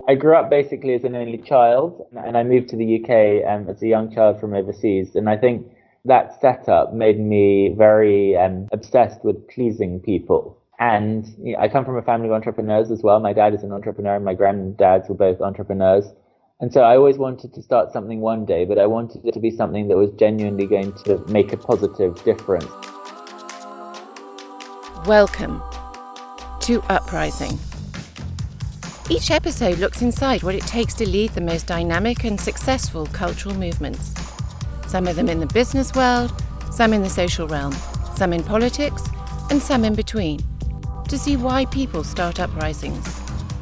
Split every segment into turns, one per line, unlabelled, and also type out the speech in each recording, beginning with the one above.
I grew up basically as an only child, and I moved to the UK as a young child from overseas. And I think that setup made me very obsessed with pleasing people. And I come from a family of entrepreneurs as well. My dad is an entrepreneur and my granddads were both entrepreneurs. And so I always wanted to start something one day, but I wanted it to be something that was genuinely going to make a positive difference.
Welcome to Uprising. Each episode looks inside what it takes to lead the most dynamic and successful cultural movements. Some of them in the business world, some in the social realm, some in politics, and some in between, to see why people start uprisings.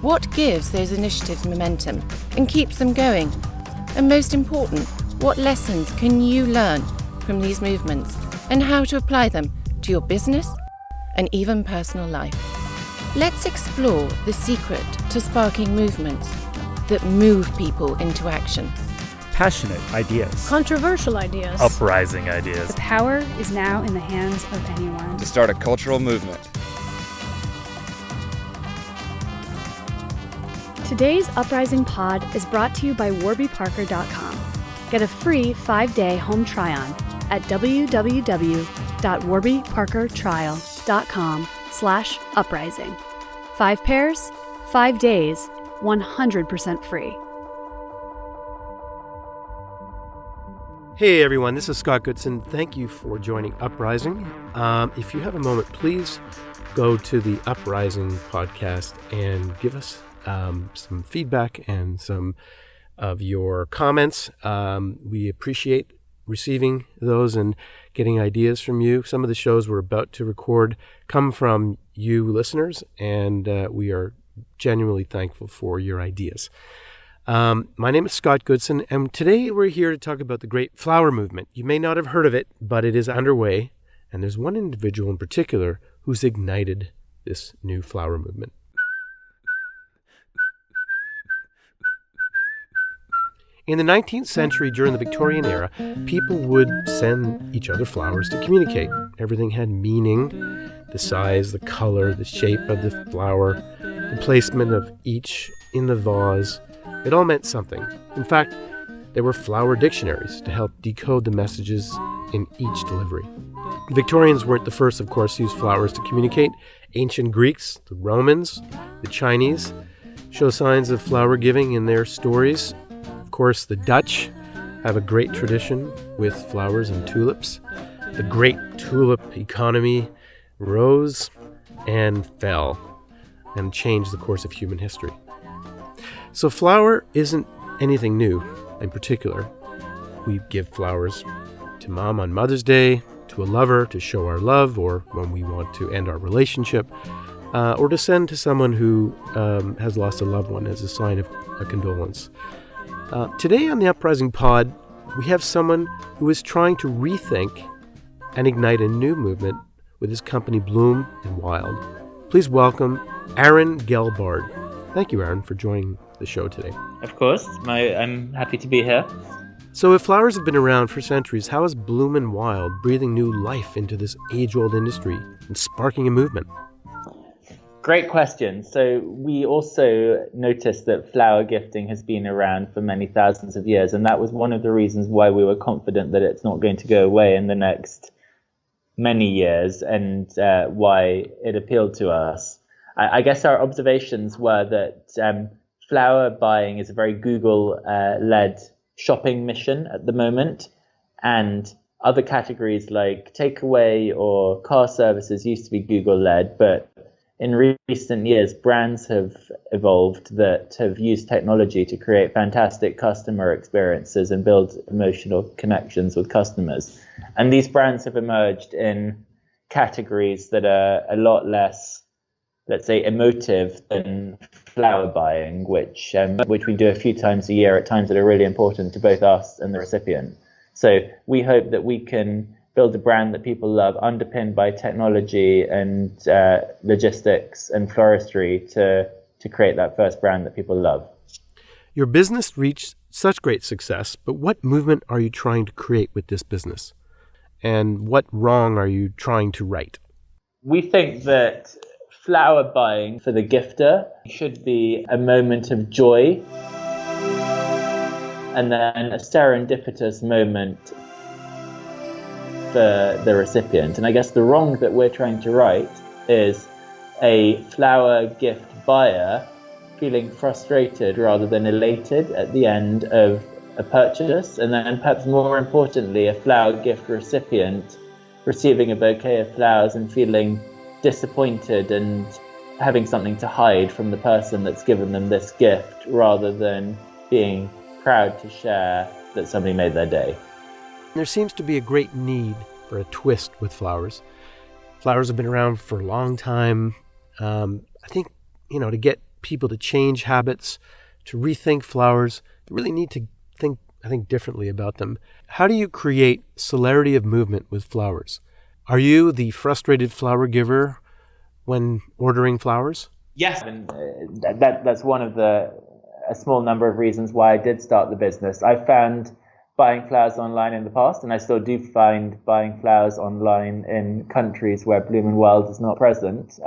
What gives those initiatives momentum and keeps them going? And most important, what lessons can you learn from these movements and how to apply them to your business and even personal life? Let's explore the secret to sparking movements that move people into action.
Passionate ideas.
Controversial ideas.
Uprising ideas.
The power is now in the hands of anyone.
To start a cultural movement.
Today's Uprising Pod is brought to you by warbyparker.com. Get a free 5-day home try-on at www.warbyparkertrial.com/uprising. 5 pairs, 5 days, 100% free.
Hey everyone, this is Scott Goodson. Thank you for joining Uprising. If you have a moment, please go to the Uprising podcast and give us some feedback and some of your comments. We appreciate receiving those and getting ideas from you. Some of the shows we're about to record come from you listeners, and we are genuinely thankful for your ideas. My name is Scott Goodson, and today we're here to talk about the great flower movement. You may not have heard of it, but it is underway, and there's one individual in particular who's ignited this new flower movement. In the 19th century, during the Victorian era, people would send each other flowers to communicate. Everything had meaning: the size, the color, the shape of the flower, the placement of each in the vase. It all meant something. In fact, there were flower dictionaries to help decode the messages in each delivery. The Victorians weren't the first, of course, to use flowers to communicate. Ancient Greeks, the Romans, the Chinese show signs of flower giving in their stories. Of course, the Dutch have a great tradition with flowers and tulips. The great tulip economy rose and fell and changed the course of human history. So flower isn't anything new in particular. We give flowers to Mom on Mother's Day, to a lover to show our love, or when we want to end our relationship, or to send to someone who has lost a loved one as a sign of a condolence. Today on the Uprising Pod, we have someone who is trying to rethink and ignite a new movement with his company Bloom and Wild. Please welcome Aron Gelbard. Thank you, Aron, for joining the show today.
Of course, I'm happy to be here.
So if flowers have been around for centuries, how is Bloom and Wild breathing new life into this age-old industry and sparking a movement?
Great question. So we also noticed that flower gifting has been around for many thousands of years, and that was one of the reasons why we were confident that it's not going to go away in the next many years, and why it appealed to us. I guess our observations were that flower buying is a very Google-led shopping mission at the moment, and other categories like takeaway or car services used to be Google-led, but in recent years, brands have evolved that have used technology to create fantastic customer experiences and build emotional connections with customers. And these brands have emerged in categories that are a lot less, let's say, emotive than flower buying, which we do a few times a year at times that are really important to both us and the recipient. So we hope that we can build a brand that people love, underpinned by technology and logistics and floristry to create that first brand that people love.
Your business reached such great success, but what movement are you trying to create with this business? And what wrong are you trying to right?
We think that flower buying for the gifter should be a moment of joy and then a serendipitous moment for the recipient. And I guess the wrong that we're trying to right is a flower gift buyer feeling frustrated rather than elated at the end of a purchase, and then perhaps more importantly, a flower gift recipient receiving a bouquet of flowers and feeling disappointed and having something to hide from the person that's given them this gift, rather than being proud to share that somebody made their day.
There seems to be a great need for a twist with flowers. Flowers have been around for a long time. I think, to get people to change habits, to rethink flowers, they really need to think differently about them. How do you create celerity of movement with flowers? Are you the frustrated flower giver when ordering flowers?
Yes, and that's one of a small number of reasons why I did start the business. I found buying flowers online in the past, and I still do find buying flowers online in countries where Bloom and Wild is not present,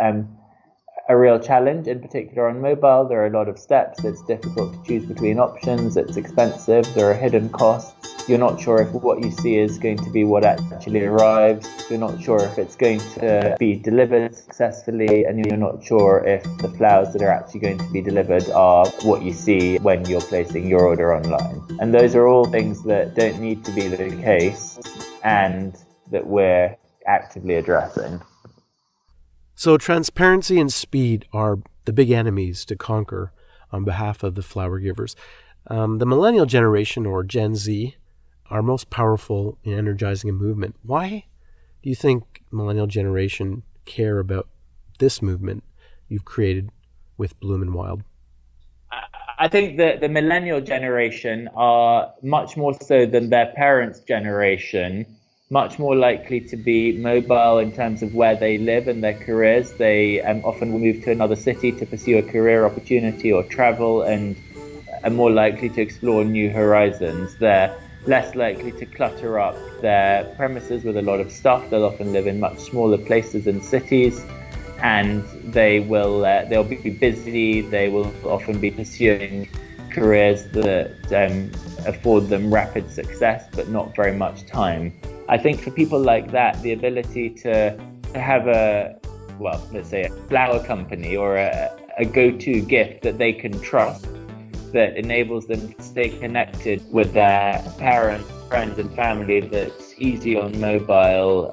a real challenge, in particular on mobile. There are a lot of steps. It's difficult to choose between options. It's expensive. There are hidden costs. You're not sure if what you see is going to be what actually arrives. You're not sure if it's going to be delivered successfully, and you're not sure if the flowers that are actually going to be delivered are what you see when you're placing your order online. And those are all things that don't need to be the case and that we're actively addressing.
So transparency and speed are the big enemies to conquer on behalf of the flower givers. The millennial generation, or Gen Z, are most powerful in energizing a movement. Why do you think millennial generation care about this movement you've created with Bloom and Wild?
I think that the millennial generation are much more so than their parents' generation, much more likely to be mobile in terms of where they live and their careers. They often will move to another city to pursue a career opportunity or travel, and are more likely to explore new horizons. They're less likely to clutter up their premises with a lot of stuff. They'll often live in much smaller places and cities, and they'll be busy. They will often be pursuing careers that afford them rapid success but not very much time. I think for people like that, the ability to have let's say a flower company or a go-to gift that they can trust, that enables them to stay connected with their parents, friends and family, that's easy on mobile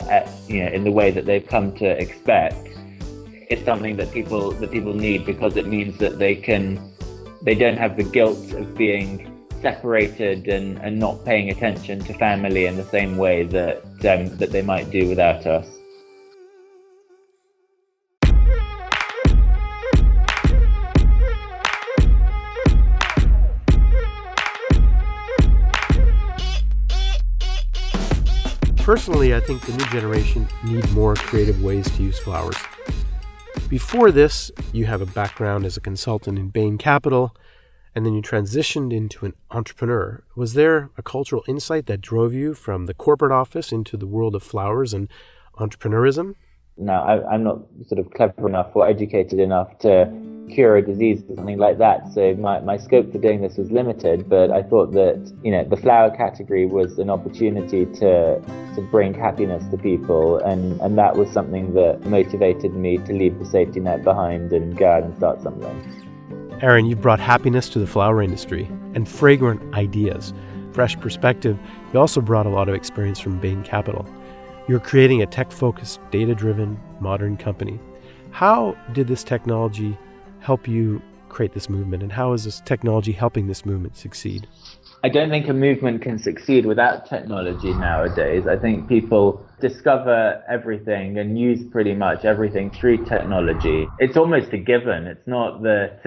in the way that they've come to expect, is something that people need, because it means that they don't have the guilt of being separated and not paying attention to family in the same way that they might do without us.
Personally, I think the new generation need more creative ways to use flowers. Before this, you have a background as a consultant in Bain Capital, and then you transitioned into an entrepreneur. Was there a cultural insight that drove you from the corporate office into the world of flowers and entrepreneurism?
No, I'm not sort of clever enough or educated enough to cure a disease or something like that. So my scope for doing this was limited, but I thought that, the flower category was an opportunity to bring happiness to people. And that was something that motivated me to leave the safety net behind and go out and start something.
Aron, you brought happiness to the flower industry and fragrant ideas, fresh perspective. You also brought a lot of experience from Bain Capital. You're creating a tech-focused, data-driven, modern company. How did this technology help you create this movement, and how is this technology helping this movement succeed?
I don't think a movement can succeed without technology nowadays. I think people discover everything and use pretty much everything through technology. It's almost a given. It's not that,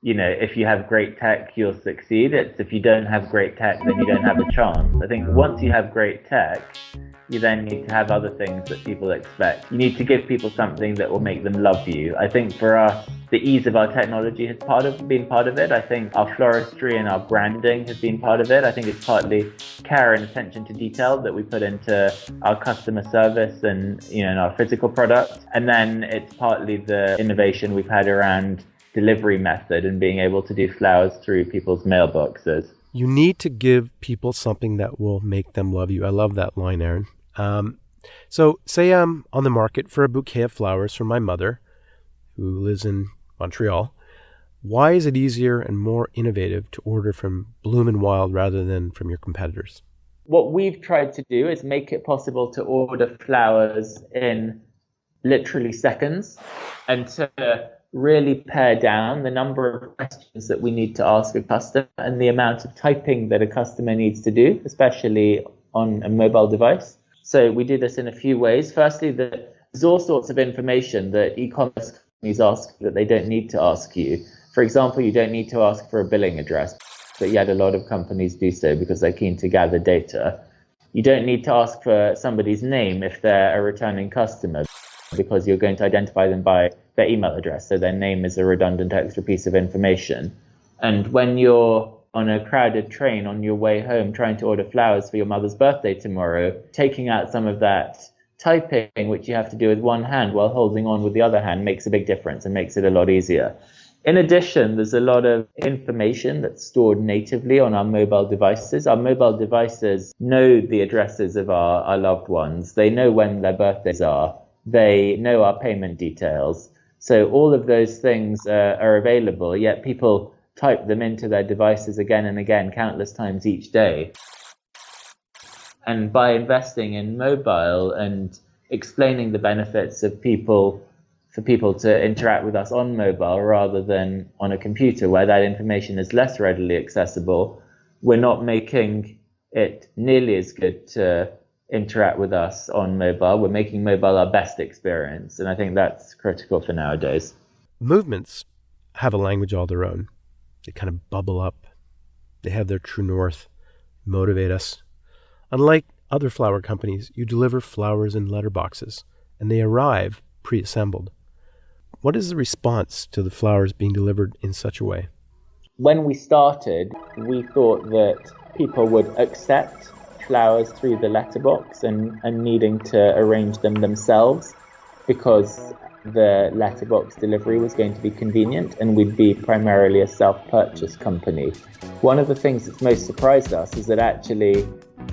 if you have great tech, you'll succeed. It's if you don't have great tech, then you don't have a chance. I think once you have great tech, you then need to have other things that people expect. You need to give people something that will make them love you. I think for us, The ease of our technology has been part of it. I think our floristry and our branding has been part of it. I think it's partly care and attention to detail that we put into our customer service and in our physical product. And then it's partly the innovation we've had around delivery method and being able to do flowers through people's mailboxes.
You need to give people something that will make them love you. I love that line, Aron. So say I'm on the market for a bouquet of flowers for my mother, who lives in Montreal. Why is it easier and more innovative to order from Bloom and Wild rather than from your competitors?
What we've tried to do is make it possible to order flowers in literally seconds and to really pare down the number of questions that we need to ask a customer and the amount of typing that a customer needs to do, especially on a mobile device. So we do this in a few ways. Firstly, there's all sorts of information that e-commerce companies ask that they don't need to ask you. For example, you don't need to ask for a billing address, but yet a lot of companies do so because they're keen to gather data. You don't need to ask for somebody's name if they're a returning customer, because you're going to identify them by their email address. So their name is a redundant extra piece of information. And when you're on a crowded train on your way home trying to order flowers for your mother's birthday tomorrow, taking out some of that typing, which you have to do with one hand while holding on with the other hand, makes a big difference and makes it a lot easier. In addition, there's a lot of information that's stored natively on our mobile devices. Our mobile devices know the addresses of our loved ones. They know when their birthdays are. They know our payment details. So all of those things are available, yet people type them into their devices again and again, countless times each day. And by investing in mobile and explaining the benefits of for people to interact with us on mobile rather than on a computer where that information is less readily accessible, we're not making it nearly as good to interact with us on mobile. We're making mobile our best experience, and I think that's critical for nowadays.
Movements have a language all their own. They kind of bubble up. They have their true north, motivate us. Unlike other flower companies, you deliver flowers in letterboxes, and they arrive pre-assembled. What is the response to the flowers being delivered in such a way?
When we started, we thought that people would accept flowers through the letterbox and needing to arrange them themselves because the letterbox delivery was going to be convenient and we'd be primarily a self-purchase company. One of the things that's most surprised us is that actually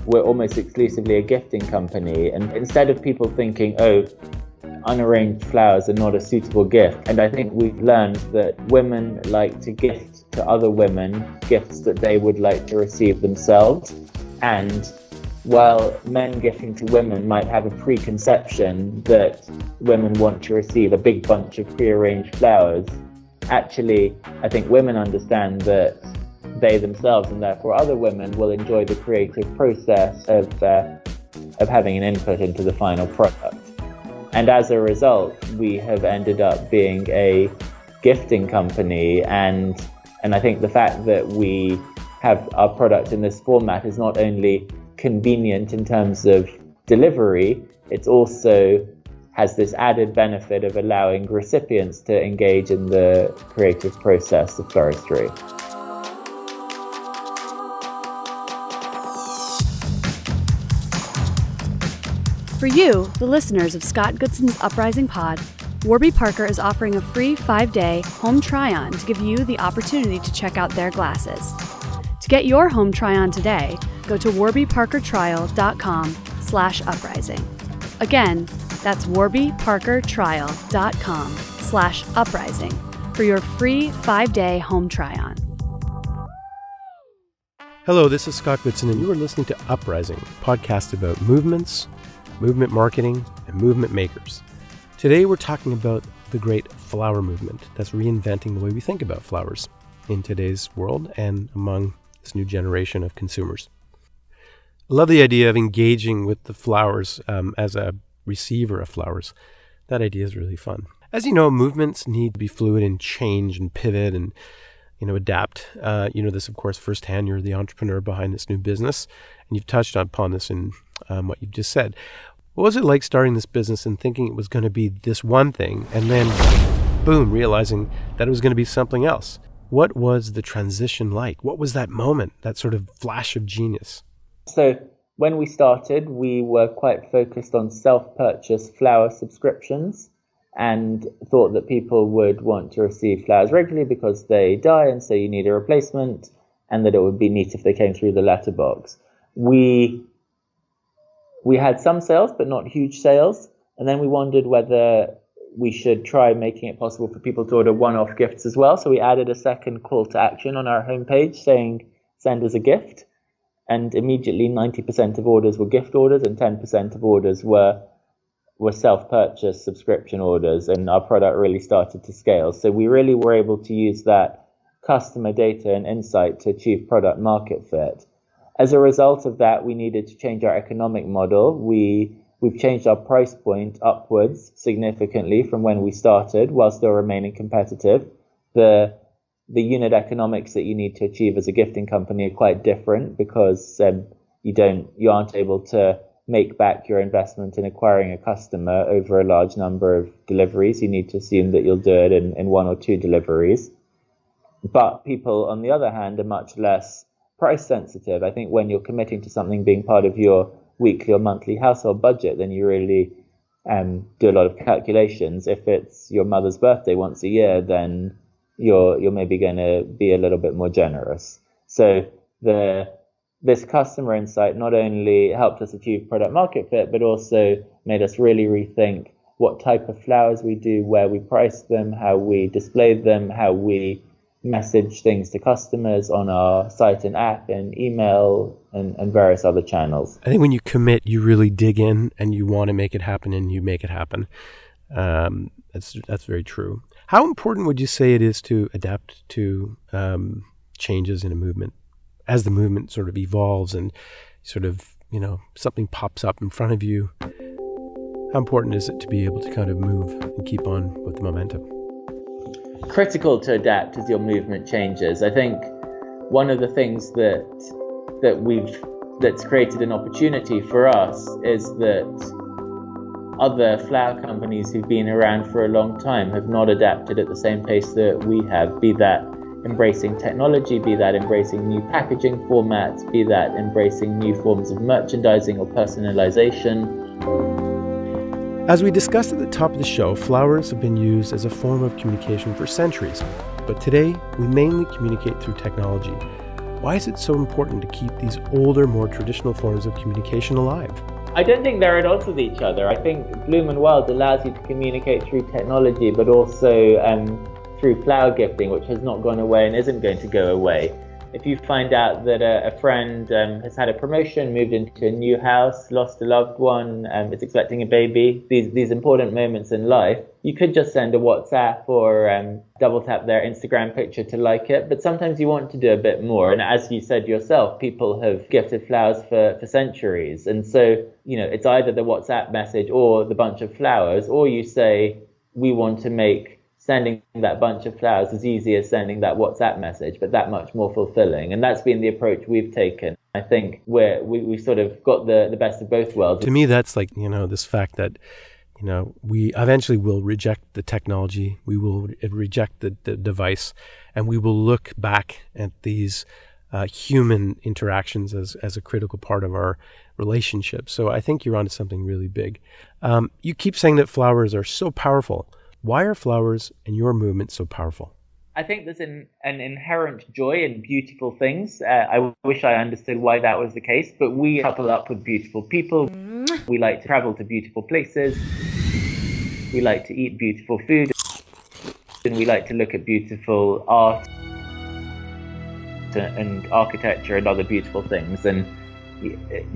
we're almost exclusively a gifting company, and instead of people thinking, oh, unarranged flowers are not a suitable gift, and I think we've learned that women like to gift to other women gifts that they would like to receive themselves. And while men gifting to women might have a preconception that women want to receive a big bunch of prearranged flowers, actually, I think women understand that they themselves, and therefore other women, will enjoy the creative process of having an input into the final product. And as a result, we have ended up being a gifting company, and I think the fact that we have our product in this format is not only convenient in terms of delivery, it also has this added benefit of allowing recipients to engage in the creative process of floristry.
For you, the listeners of Scott Goodson's Uprising Pod, Warby Parker is offering a free 5-day home try-on to give you the opportunity to check out their glasses. To get your home try-on today, go to warbyparkertrial.com/uprising. Again, that's warbyparkertrial.com/uprising for your free 5-day home try-on.
Hello, this is Scott Goodson, and you are listening to Uprising, a podcast about movements, movement marketing, and movement makers. Today we're talking about the great flower movement that's reinventing the way we think about flowers in today's world and among this new generation of consumers. I love the idea of engaging with the flowers as a receiver of flowers. That idea is really fun. As you know, movements need to be fluid and change and pivot and adapt. This, of course, firsthand. You're the entrepreneur behind this new business, and you've touched upon this in what you've just said. What was it like starting this business and thinking it was going to be this one thing, and then boom, realizing that it was going to be something else. What was the transition like? What was that moment, that sort of flash of genius?
So when we started, we were quite focused on self-purchase flower subscriptions and thought that people would want to receive flowers regularly because they die and so you need a replacement, and that it would be neat if they came through the letterbox. We had some sales, but not huge sales. And then we wondered whether we should try making it possible for people to order one-off gifts as well. So we added a second call to action on our homepage saying, send us a gift. And immediately 90% of orders were gift orders and 10% of orders were self-purchase subscription orders. And our product really started to scale. So we really were able to use that customer data and insight to achieve product market fit. As a result of that, we needed to change our economic model. We've changed our price point upwards significantly from when we started, while still remaining competitive. The unit economics that you need to achieve as a gifting company are quite different because you aren't able to make back your investment in acquiring a customer over a large number of deliveries. You need to assume that you'll do it in one or two deliveries. But people, on the other hand, are much less price sensitive. I think when you're committing to something being part of your weekly or monthly household budget, then you really do a lot of calculations. If it's your mother's birthday once a year, then you're maybe going to be a little bit more generous. So this customer insight not only helped us achieve product market fit, but also made us really rethink what type of flowers we do, where we price them, how we display them, how we message things to customers on our site and app and email and various other channels.
I think when you commit, you really dig in and you want to make it happen and you make it happen. That's very true. How important would you say it is to adapt to changes in a movement as the movement sort of evolves and sort of, something pops up in front of you? How important is it to be able to kind of move and keep on with the momentum?
Critical to adapt as your movement changes. I think one of the things that's created an opportunity for us is that other flower companies who've been around for a long time have not adapted at the same pace that we have, be that embracing technology, be that embracing new packaging formats, be that embracing new forms of merchandising or personalization.
As we discussed at the top of the show, flowers have been used as a form of communication for centuries. But today, we mainly communicate through technology. Why is it so important to keep these older, more traditional forms of communication alive?
I don't think they're at odds with each other. I think Bloom and Wild allows you to communicate through technology, but also through flower gifting, which has not gone away and isn't going to go away. If you find out that a friend has had a promotion, moved into a new house, lost a loved one, is expecting a baby, these important moments in life, you could just send a WhatsApp or double tap their Instagram picture to like it. But sometimes you want to do a bit more. And as you said yourself, people have gifted flowers for centuries. And so, it's either the WhatsApp message or the bunch of flowers, or you say, we want to make sending that bunch of flowers as easy as sending that WhatsApp message, but that much more fulfilling. And that's been the approach we've taken. I think we sort of got the best of both worlds.
To me, that's like, this fact that, we eventually will reject the technology, we will reject the device, and we will look back at these human interactions as a critical part of our relationship. So I think you're onto something really big. You keep saying that flowers are so powerful. Why are flowers and your movement so powerful?
I think there's an inherent joy in beautiful things. I wish I understood why that was the case, but we couple up with beautiful people. We like to travel to beautiful places. We like to eat beautiful food. And we like to look at beautiful art and architecture and other beautiful things. And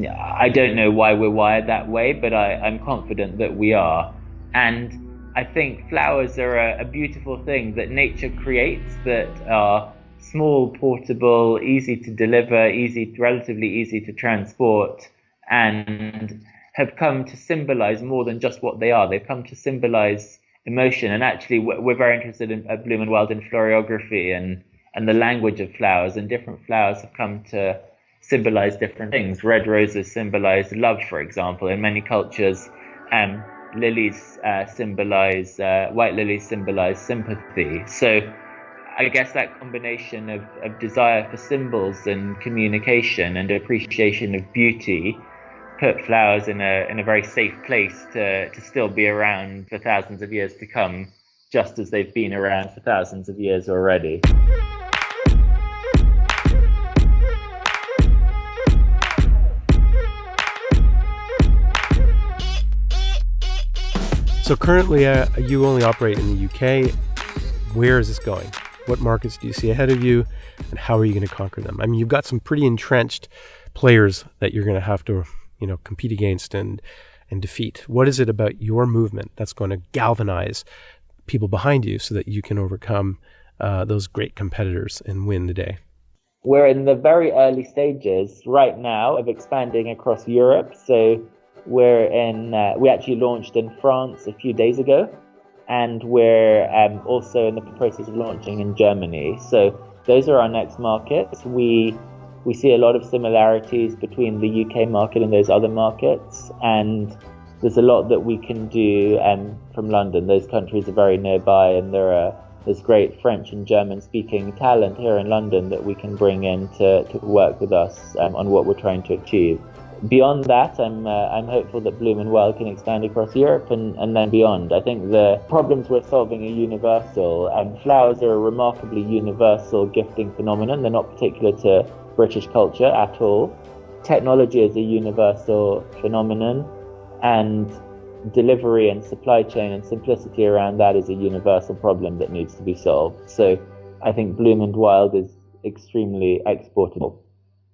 I don't know why we're wired that way, but I'm confident that we are. And I think flowers are a beautiful thing that nature creates that are small, portable, easy to deliver, relatively easy to transport, and have come to symbolize more than just what they are. They've come to symbolize emotion. And actually, we're very interested at Bloom and Wild in florography and the language of flowers, and different flowers have come to symbolize different things. Red roses symbolize love, for example. In many cultures, white lilies symbolize sympathy. So I guess that combination of desire for symbols and communication and appreciation of beauty put flowers in a very safe place to still be around for thousands of years to come, just as they've been around for thousands of years already.
So currently, you only operate in the UK. Where is this going? What markets do you see ahead of you, and how are you going to conquer them? I mean, you've got some pretty entrenched players that you're going to have to, compete against and defeat. What is it about your movement that's going to galvanize people behind you so that you can overcome those great competitors and win the day?
We're in the very early stages right now of expanding across Europe. So we actually launched in France a few days ago, and we're also in the process of launching in Germany. So those are our next markets. We see a lot of similarities between the UK market and those other markets, and there's a lot that we can do from London. Those countries are very nearby, and there's great French and German speaking talent here in London that we can bring in to work with us on what we're trying to achieve. Beyond that, I'm hopeful that Bloom and Wild can expand across Europe and then beyond. I think the problems we're solving are universal, and flowers are a remarkably universal gifting phenomenon. They're not particular to British culture at all. Technology is a universal phenomenon, and delivery and supply chain and simplicity around that is a universal problem that needs to be solved. So I think Bloom and Wild is extremely exportable.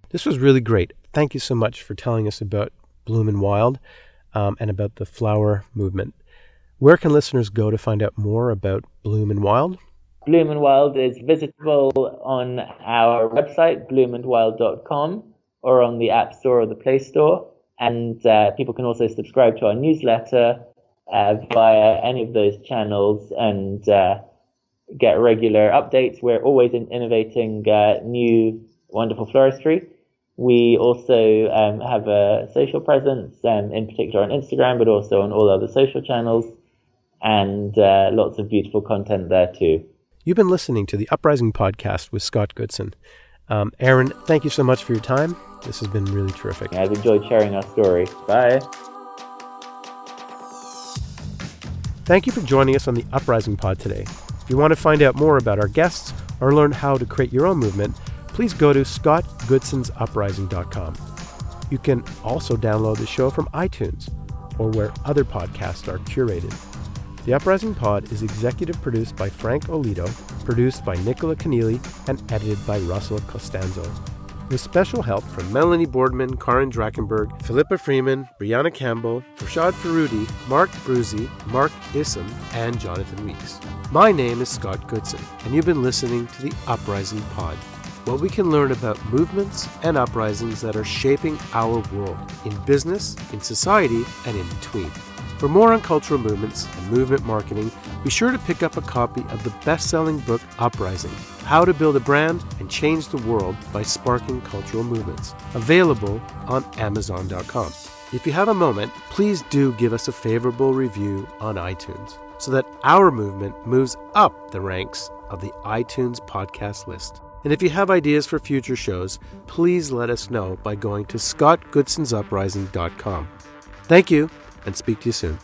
This was really great. Thank you so much for telling us about Bloom and Wild and about the flower movement. Where can listeners go to find out more about Bloom and Wild?
Bloom and Wild is visitable on our website, bloomandwild.com, or on the App Store or the Play Store. And people can also subscribe to our newsletter via any of those channels and get regular updates. We're always innovating new wonderful floristry. We also have a social presence, in particular on Instagram, but also on all other social channels, and lots of beautiful content there too.
You've been listening to the Uprising podcast with Scott Goodson. Aron, thank you so much for your time. This has been really terrific.
I've enjoyed sharing our story. Bye.
Thank you for joining us on the Uprising pod today. If you want to find out more about our guests or learn how to create your own movement, please go to scottgoodsonsuprising.com. You can also download the show from iTunes or where other podcasts are curated. The Uprising Pod is executive produced by Frank Olito, produced by Nicola Keneally, and edited by Russell Costanzo. With special help from Melanie Boardman, Karin Drachenberg, Philippa Freeman, Brianna Campbell, Farshad Faroudi, Mark Bruzy, Mark Issam, and Jonathan Weeks. My name is Scott Goodson, and you've been listening to the Uprising Pod. What we can learn about movements and uprisings that are shaping our world, in business, in society, and in between. For more on cultural movements and movement marketing, be sure to pick up a copy of the best-selling book, Uprising: How to Build a Brand and Change the World by Sparking Cultural Movements, available on Amazon.com. If you have a moment, please do give us a favorable review on iTunes so that our movement moves up the ranks of the iTunes podcast list. And if you have ideas for future shows, please let us know by going to scottgoodsonsuprising.com. Thank you, and speak to you soon.